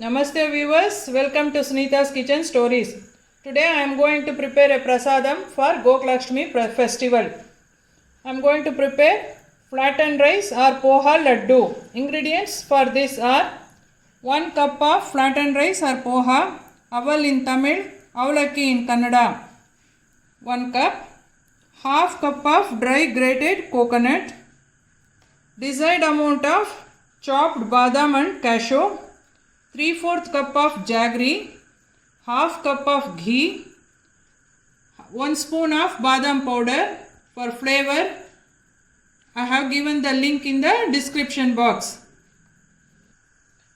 Namaste viewers, welcome to Sunita's Kitchen Stories. Today I am going to prepare a prasadam for Gokulashtami festival. I am going to prepare flattened rice or poha laddu. Ingredients for this are 1 cup of flattened rice or poha, aval in Tamil, avalakki in Kannada, 1 cup, half cup of dry grated coconut, desired amount of chopped badam and cashew, 3/4 cup of jaggery, half cup of ghee, 1 spoon of badam powder. For flavor, I have given the link in the description box.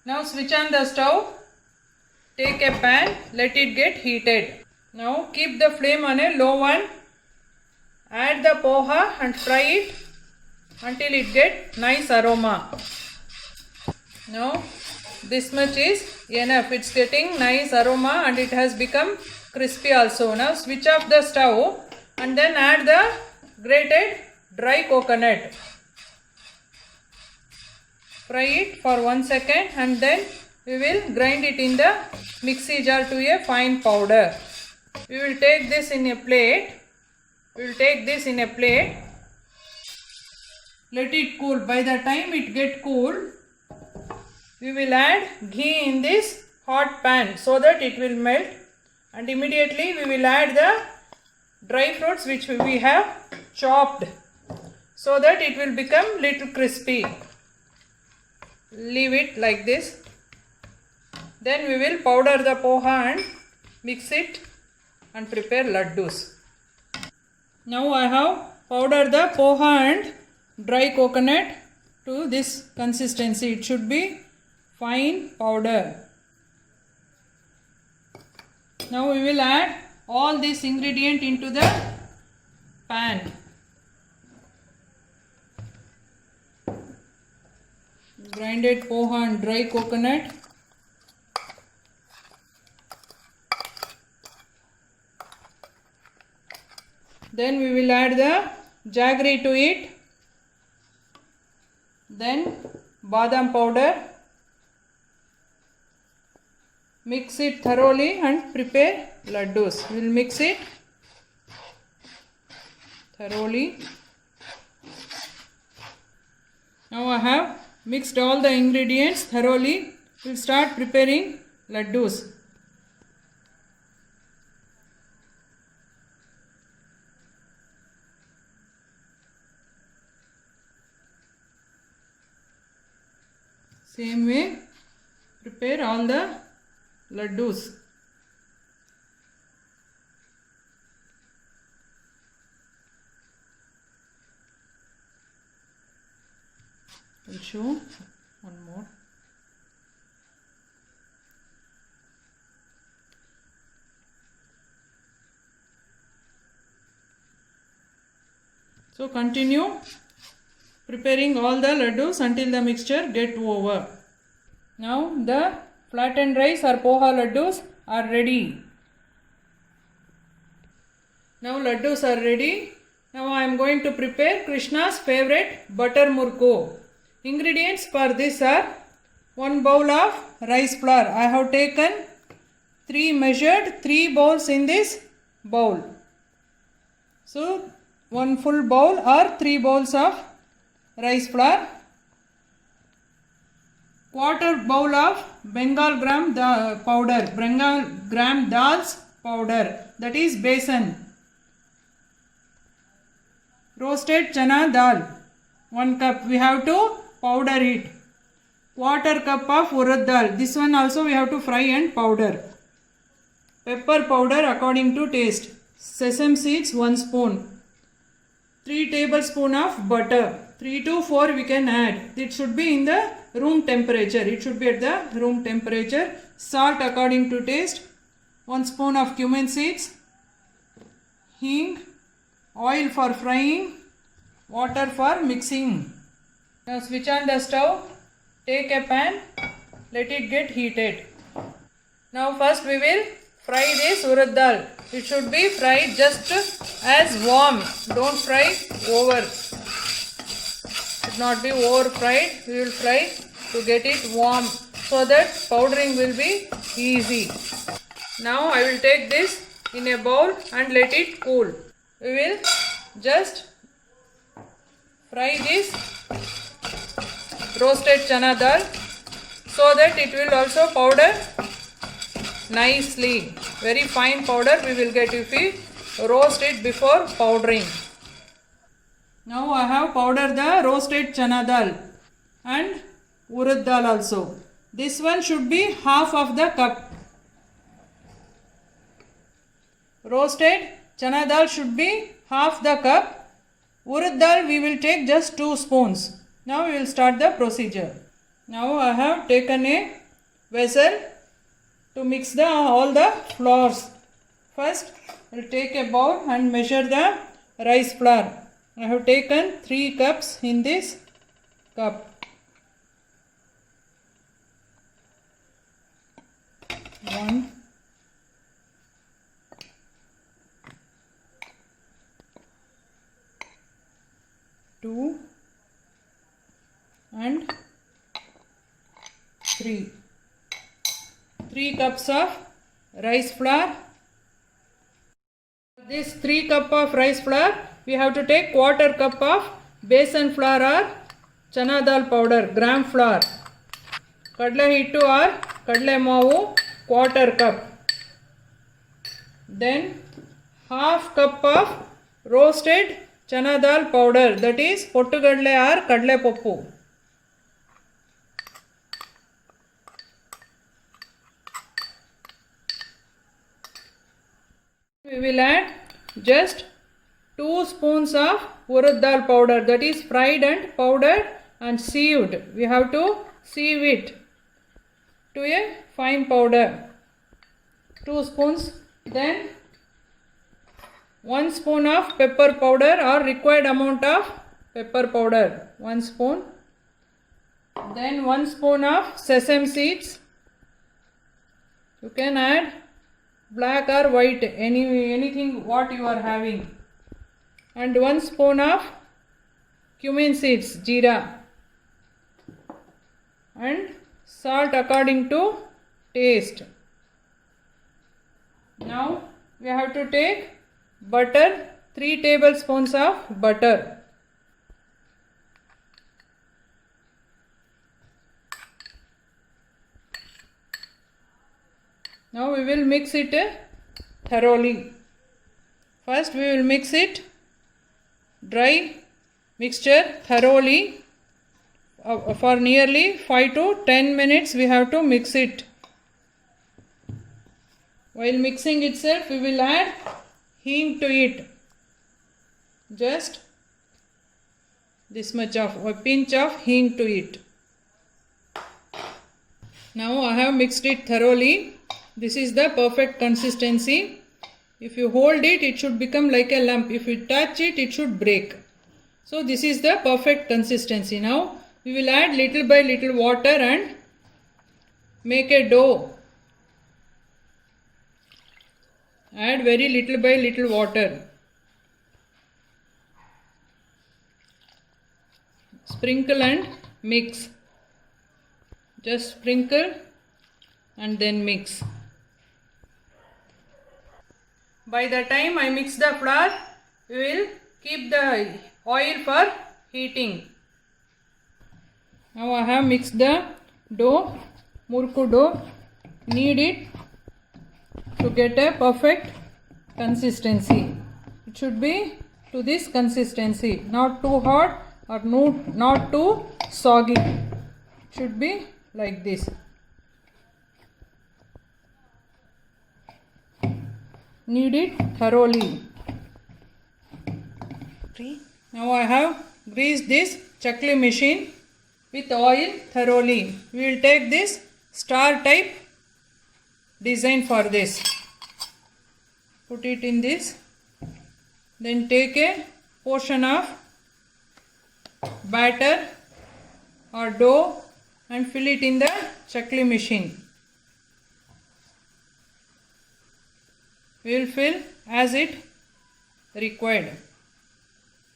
Now switch on the stove, take a pan, let it get heated. Now keep the flame on a low one, add the poha and fry it until it get nice aroma. Now this much is enough. It's getting nice aroma and it has become crispy also. Now switch off the stove and then add the grated dry coconut. Fry it for 1 second and then we will grind it in the mixie jar to a fine powder. We will take this in a plate. Let it cool. By the time it get cool, we will add ghee in this hot pan so that it will melt, and immediately we will add the dry fruits which we have chopped so that it will become little crispy. Leave it like this. Then we will powder the poha and mix it and prepare laddus. Now I have powdered the poha and dry coconut to this consistency. It should be fine powder. Now we will add all this ingredient into the pan. Grinded poha and dry coconut. Then we will add the jaggery to it. Then badam powder. Mix it thoroughly and prepare laddus. We will mix it thoroughly. Now I have mixed all the ingredients thoroughly. We will start preparing laddus. Same way, prepare all the laddus. I'll show one more. So continue preparing all the laddus until the mixture get over. Now the flattened rice or poha laddus are ready. Now laddus are ready. Now I am going to prepare Krishna's favorite butter murku. Ingredients for this are 1 bowl of rice flour. I have taken 3 bowls in this bowl. So 1 full bowl or 3 bowls of rice flour. 1/4 bowl of Bengal gram powder, Bengal gram dals powder, that is besan. Roasted chana dal, 1 cup. We have to powder it. 1/4 cup of urad dal. This one also we have to fry and powder. Pepper powder according to taste. Sesame seeds 1 spoon. 3 tablespoons of butter. 3 to 4 we can add. It should be in the room temperature. It should be at the room temperature. Salt according to taste. 1 spoon of cumin seeds. Hing. Oil for frying. Water for mixing. Now switch on the stove. Take a pan. Let it get heated. Now first we will fry this urad dal. It should be fried just as warm. Don't fry over. Should not be over fried. We will fry to get it warm. so that powdering will be easy. Now I will take this in a bowl and let it cool. We will just fry this roasted chana dal so that it will also powder nicely. Very fine powder we will get if we roast it before powdering. Now I have powdered the roasted chana dal and urad dal also. This one should be half of the cup. Roasted chana dal should be half the cup. Urad dal we will take just 2 spoons. Now we will start the procedure. Now I have taken a vessel to mix all the flours. First I will take a bowl and measure the rice flour. I have taken 3 cups in this cup. 1, 2 and 3. 3 cups of rice flour. This 3 cup of rice flour, we have to take 1/4 cup of besan flour or chana dal powder, gram flour. Kadle hittu or kadle mavu, 1/4 cup. Then half cup of roasted chana dal powder, that is pottu kadle or kadle poppu. We will add just 2 spoons of urad dal powder, that is fried and powdered and sieved. We have to sieve it to a fine powder. 2 spoons. Then 1 spoon of pepper powder or required amount of pepper powder, 1 spoon. Then 1 spoon of sesame seeds. You can add black or white, anything what you are having. And 1 spoon of cumin seeds, jeera. And salt according to taste. Now we have to take butter, 3 tablespoons of butter. Now we will mix it thoroughly. First we will mix it dry mixture thoroughly. For nearly 5 to 10 minutes we have to mix it. While mixing itself we will add hing to it. Just this much of a pinch of hing to it. Now I have mixed it thoroughly. This is the perfect consistency. If you hold it, it should become like a lump. If you touch it, it should break. So this is the perfect consistency. Now we will add little by little water and make a dough. Add very little by little water. Sprinkle and mix. Just sprinkle and then mix. By the time I mix the flour, we will keep the oil for heating. Now I have mixed the dough, murku dough. Knead it to get a perfect consistency. It should be to this consistency, not too hot or not too soggy. It should be like this. Knead it thoroughly. Now I have greased this chakli machine with oil thoroughly. We will take this star type design for this. Put it in this. Then take a portion of batter or dough and fill it in the chakli machine. We will fill as it required.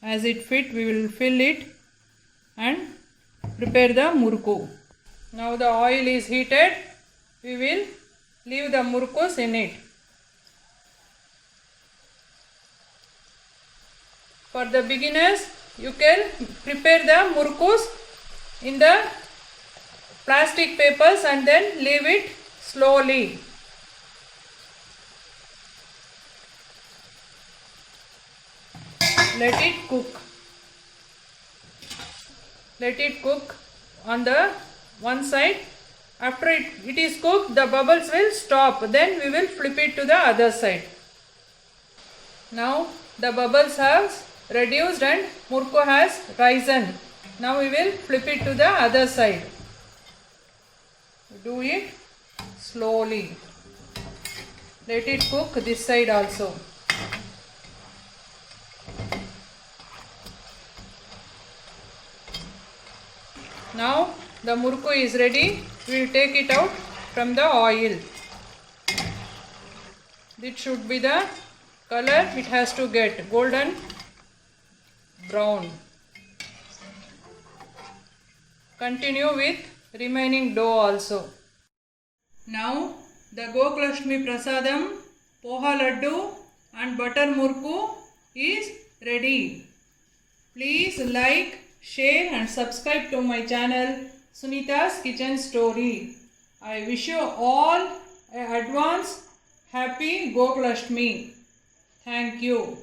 As it fit, we will fill it and prepare the murku. Now the oil is heated. We will leave the murkus in it. For the beginners, you can prepare the murkus in the plastic papers and then leave it slowly. Let it cook. Let it cook on the one side. After it is cooked, the bubbles will stop. Then we will flip it to the other side. Now the bubbles have reduced and murku has risen. Now we will flip it to the other side. Do it slowly. Let it cook this side also. Now the murku is ready. We will take it out from the oil. This should be the color it has to get, golden brown. Continue with remaining dough also. Now the Goklashtmi Prasadam, Poha Laddu and butter murku is ready. Please like, share and subscribe to my channel Sunita's Kitchen Story. I wish you all an advance happy Goklashtmi. Thank you.